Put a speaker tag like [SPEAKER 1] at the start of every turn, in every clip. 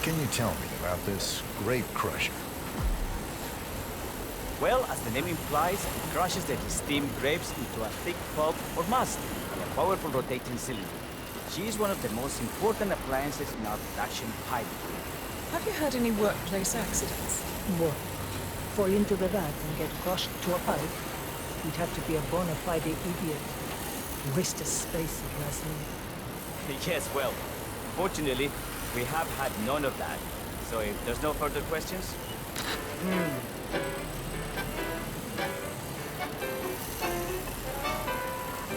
[SPEAKER 1] can you tell me about this grape crusher?
[SPEAKER 2] Well, as the name implies, it crushes the steamed grapes into a thick pulp or must by a powerful rotating cylinder. She is one of the most important appliances in our production pipeline.
[SPEAKER 3] Have you had any workplace accidents?
[SPEAKER 4] What? Fall into the vat and get crushed to a pipe? You'd have to be a bona fide idiot. Waste of space at last minute.
[SPEAKER 2] Yes, well, fortunately, we have had none of that. So if there's no further questions...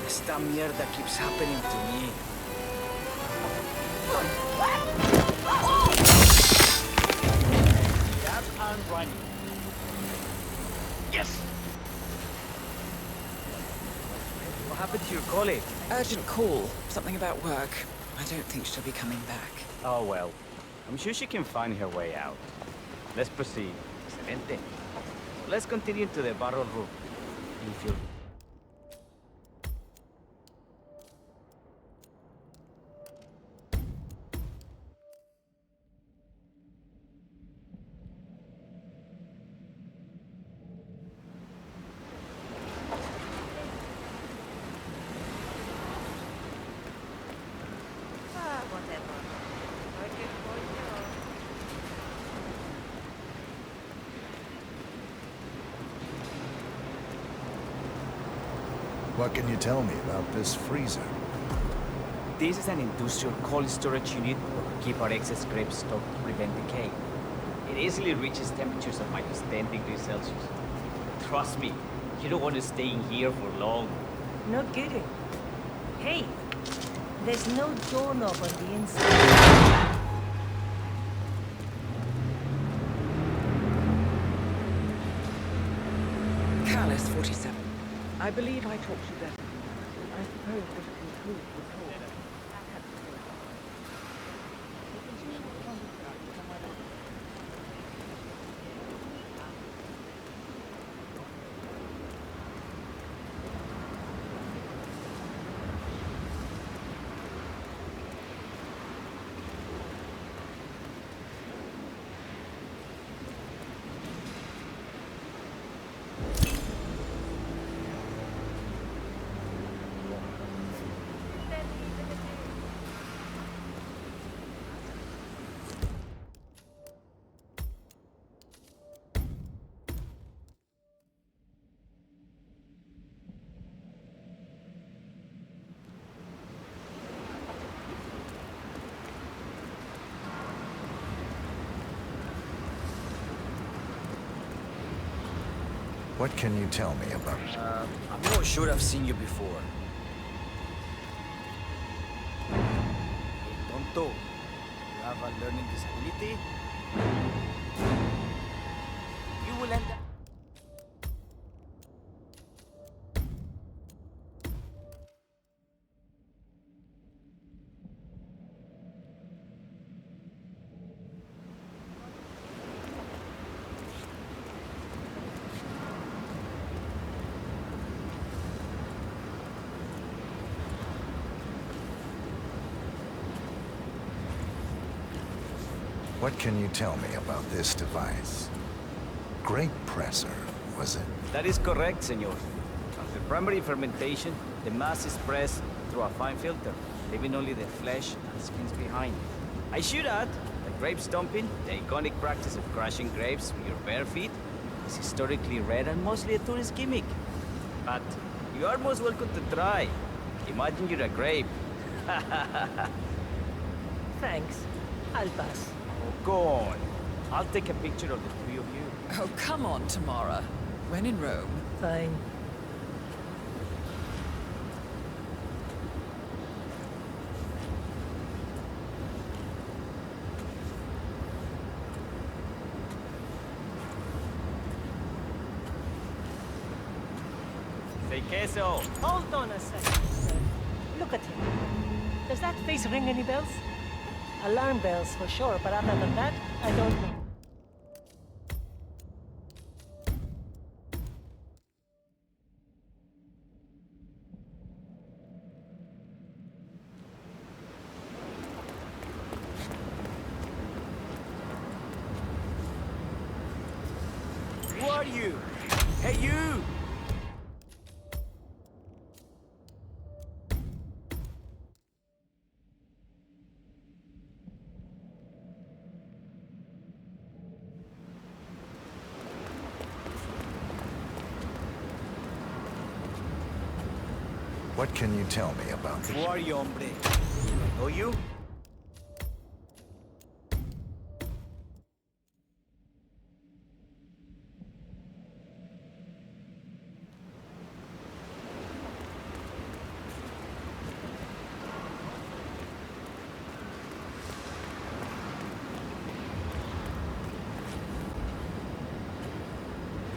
[SPEAKER 2] Esta mierda keeps happening to me. Jab and running. Yes! What happened to your colleague?
[SPEAKER 3] Urgent call. Something about work. I don't think she'll be coming back.
[SPEAKER 2] Oh well. I'm sure she can find her way out. Let's proceed. Excelente. Let's continue to the barrel room. If you...
[SPEAKER 1] What can you tell me about this freezer?
[SPEAKER 2] This is an industrial cold storage unit where we keep our excess grape stock to prevent decay. It easily reaches temperatures of -10 degrees Celsius. Trust me, you don't want to stay in here for long.
[SPEAKER 4] No kidding. Hey, there's no doorknob on the inside.
[SPEAKER 3] Callus 47. I believe I talked to them. I suppose this concludes the talk.
[SPEAKER 1] What can you tell me about it?
[SPEAKER 2] I'm not sure I've seen you before. Hey, tonto. You have a learning disability? You will end up...
[SPEAKER 1] What can you tell me about this device? Grape presser, was it?
[SPEAKER 2] That is correct, senor. After primary fermentation, the mass is pressed through a fine filter, leaving only the flesh and skins behind. I should add that grape stomping, the iconic practice of crushing grapes with your bare feet, is historically rare and mostly a tourist gimmick. But you are most welcome to try. Imagine you're a grape.
[SPEAKER 4] Thanks. I'll pass.
[SPEAKER 2] Oh, go on. I'll take a picture of the three of you.
[SPEAKER 3] Oh, come on, Tamara. When in Rome.
[SPEAKER 4] Fine.
[SPEAKER 2] Say queso.
[SPEAKER 4] Hold on a second, sir. Look at him. Does that face ring any bells? Alarm bells for sure, but other than that, I don't know.
[SPEAKER 2] Who are you? Hey, you!
[SPEAKER 1] What can you tell me about
[SPEAKER 2] Who are you, hombre? Do I know you?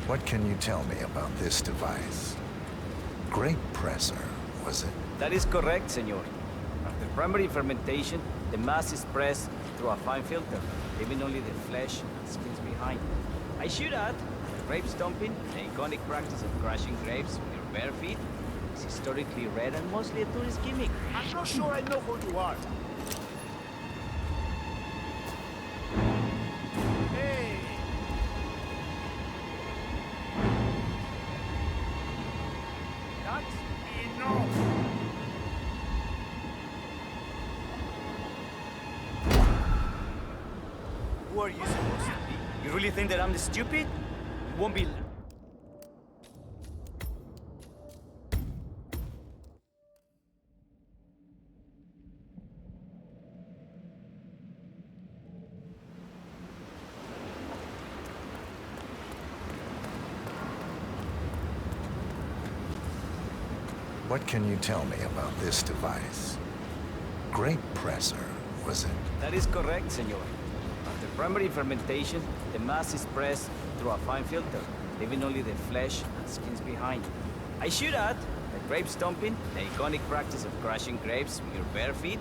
[SPEAKER 1] What can you tell me about this device? Grape presser, was it?
[SPEAKER 2] That is correct, senor. After primary fermentation, the mass is pressed through a fine filter, leaving only the flesh and skins behind. I should add, grape stomping, the iconic practice of crushing grapes with your bare feet, is historically rare and mostly a tourist gimmick.
[SPEAKER 5] I'm not sure I know who you are. Hey! That's enough!
[SPEAKER 2] Who are you supposed to be? You really think that I'm stupid? You won't be...
[SPEAKER 1] What can you tell me about this device? Grape presser, was it?
[SPEAKER 2] That is correct, senor. After primary fermentation, the mass is pressed through a fine filter, leaving only the flesh and skins behind. I should add that grape stomping, the iconic practice of crushing grapes with your bare feet,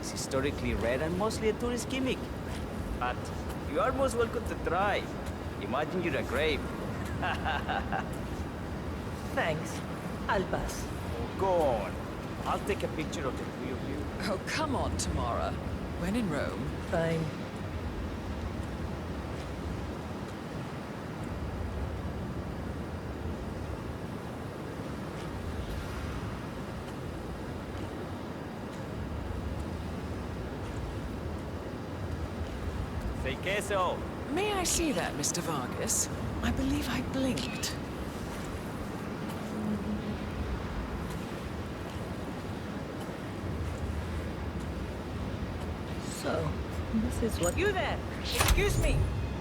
[SPEAKER 2] is historically rare and mostly a tourist gimmick. But you are most welcome to try. Imagine you're a grape.
[SPEAKER 4] Thanks. I'll pass.
[SPEAKER 2] Oh, go on. I'll take a picture of the three of you.
[SPEAKER 3] Oh, come on, Tamara. When in Rome.
[SPEAKER 4] Fine.
[SPEAKER 2] Say queso.
[SPEAKER 3] May I see that, Mr. Vargas? I believe I blinked.
[SPEAKER 4] So, this is what... You there! Excuse me!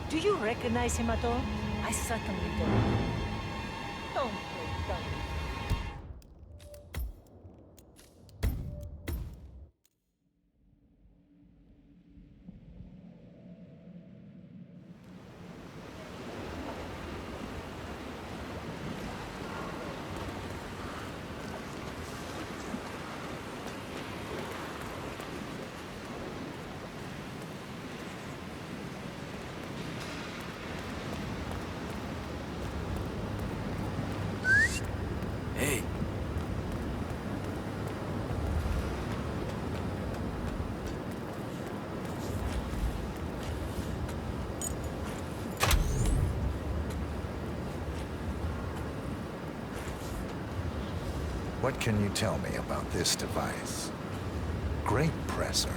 [SPEAKER 4] Do you recognize him at all? I certainly don't. Don't play dumb.
[SPEAKER 2] Hey.
[SPEAKER 1] What can you tell me about this device? Grape presser,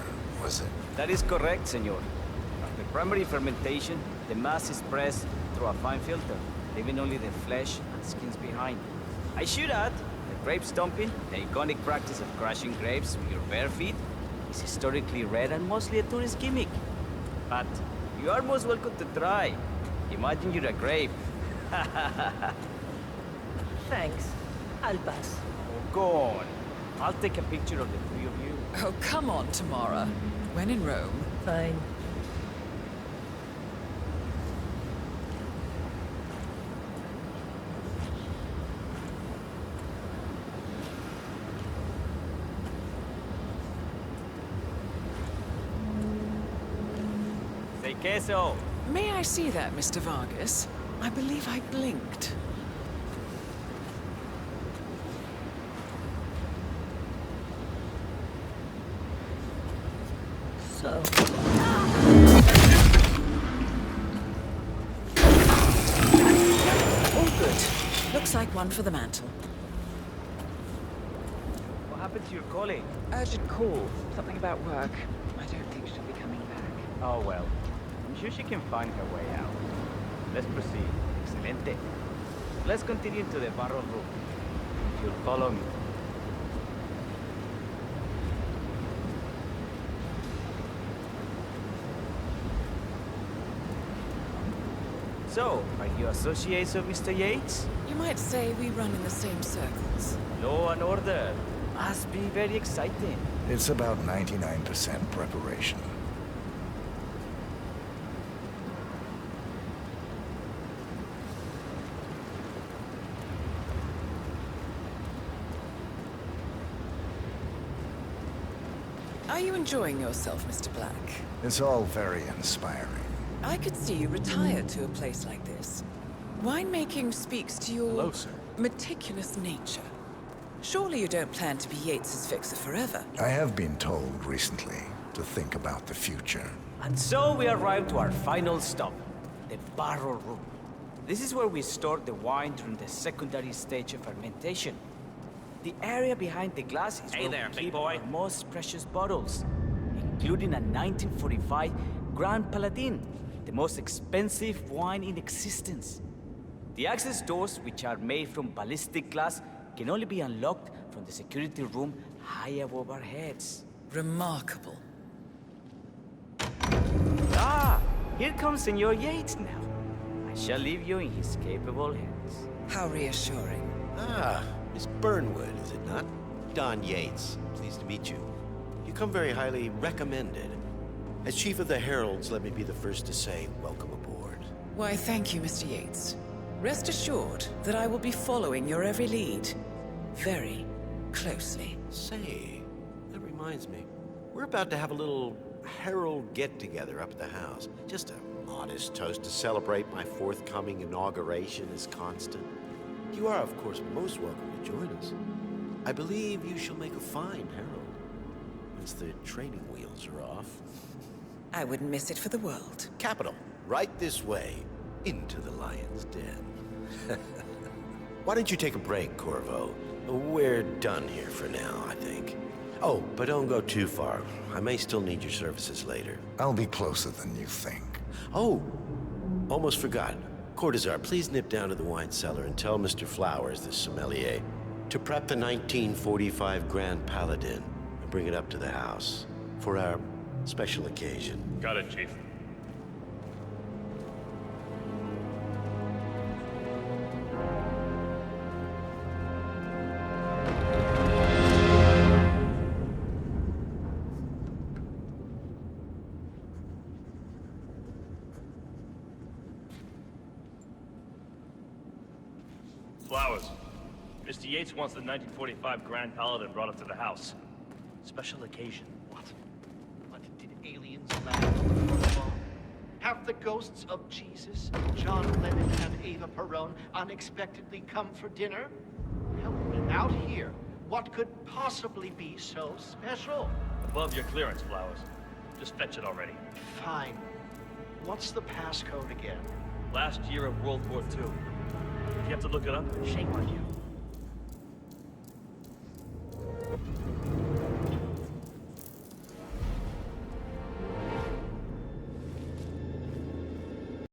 [SPEAKER 1] was it?
[SPEAKER 2] That is correct, senor. After primary fermentation, the mass is pressed through a fine filter, leaving only the flesh and skins behind. I should add that grape stomping, the iconic practice of crushing grapes with your bare feet, is historically rare and mostly a tourist gimmick. But you are most welcome to try. Imagine you're a grape.
[SPEAKER 4] Thanks. I'll pass.
[SPEAKER 2] Oh, go on. I'll take a picture of the three of you.
[SPEAKER 3] Oh, come on, Tamara. When in Rome.
[SPEAKER 4] Fine.
[SPEAKER 2] Say queso.
[SPEAKER 3] May I see that, Mr. Vargas? I believe I blinked.
[SPEAKER 4] So...
[SPEAKER 3] Looks like one for the mantle.
[SPEAKER 2] What happened to your colleague?
[SPEAKER 3] Urgent call. Something about work. I don't think she'll be coming back.
[SPEAKER 2] Oh well. I'm sure she can find her way out. Let's proceed. Excelente. Let's continue to the barrel room. If you'll follow me. So, are you associates of Mr. Yates?
[SPEAKER 3] You might say we run in the same circles.
[SPEAKER 2] Law and order. Must be very exciting.
[SPEAKER 1] It's about 99% preparation.
[SPEAKER 3] Are you enjoying yourself, Mr. Black?
[SPEAKER 1] It's all very inspiring.
[SPEAKER 3] I could see you retired to a place like this. Winemaking speaks to your
[SPEAKER 1] Hello, sir.
[SPEAKER 3] meticulous nature. Surely you don't plan to be Yates's fixer forever.
[SPEAKER 1] I have been told recently to think about the future.
[SPEAKER 2] And so we arrive to our final stop, the barrel room. This is where we store the wine during the secondary stage of fermentation. The area behind the glass is where we keep our most precious bottles, including a 1945 Grand Paladin, the most expensive wine in existence. The access doors, which are made from ballistic glass, can only be unlocked from the security room high above our heads.
[SPEAKER 3] Remarkable.
[SPEAKER 2] Ah, here comes Senor Yates now. I shall leave you in his capable hands.
[SPEAKER 3] How reassuring.
[SPEAKER 6] Ah, Miss Burnwood, is it not? Don Yates, pleased to meet you. You come very highly recommended. As Chief of the Heralds, let me be the first to say welcome aboard.
[SPEAKER 3] Why, thank you, Mr. Yates. Rest assured that I will be following your every lead. Very closely.
[SPEAKER 6] Say, that reminds me. We're about to have a little Herald get-together up at the house. Just a modest toast to celebrate my forthcoming inauguration as Constant. You are, of course, most welcome to join us. I believe you shall make a fine Herald, once the training wheels are off.
[SPEAKER 3] I wouldn't miss it for the world.
[SPEAKER 6] Capital. Right this way, into the lion's den. Why don't you take a break, Corvo? We're done here for now, I think. Oh, but don't go too far. I may still need your services later.
[SPEAKER 1] I'll be closer than you think.
[SPEAKER 6] Oh, almost forgot. Cortazar, please nip down to the wine cellar and tell Mr. Flowers, the sommelier, to prep the 1945 Grand Paladin and bring it up to the house for our special occasion.
[SPEAKER 7] Got it, Chief. Flowers. Mr. Yates wants the 1945 Grand Paladin brought up to the house. Special occasion.
[SPEAKER 5] What? What, did aliens land on the protocol? Have the ghosts of Jesus, John Lennon, and Eva Perón unexpectedly come for dinner? Help me out here. What could possibly be so special?
[SPEAKER 7] Above your clearance, Flowers. Just fetch it already.
[SPEAKER 5] Fine. What's the passcode again?
[SPEAKER 7] Last year of World War II. If you have to look it up, shame on you.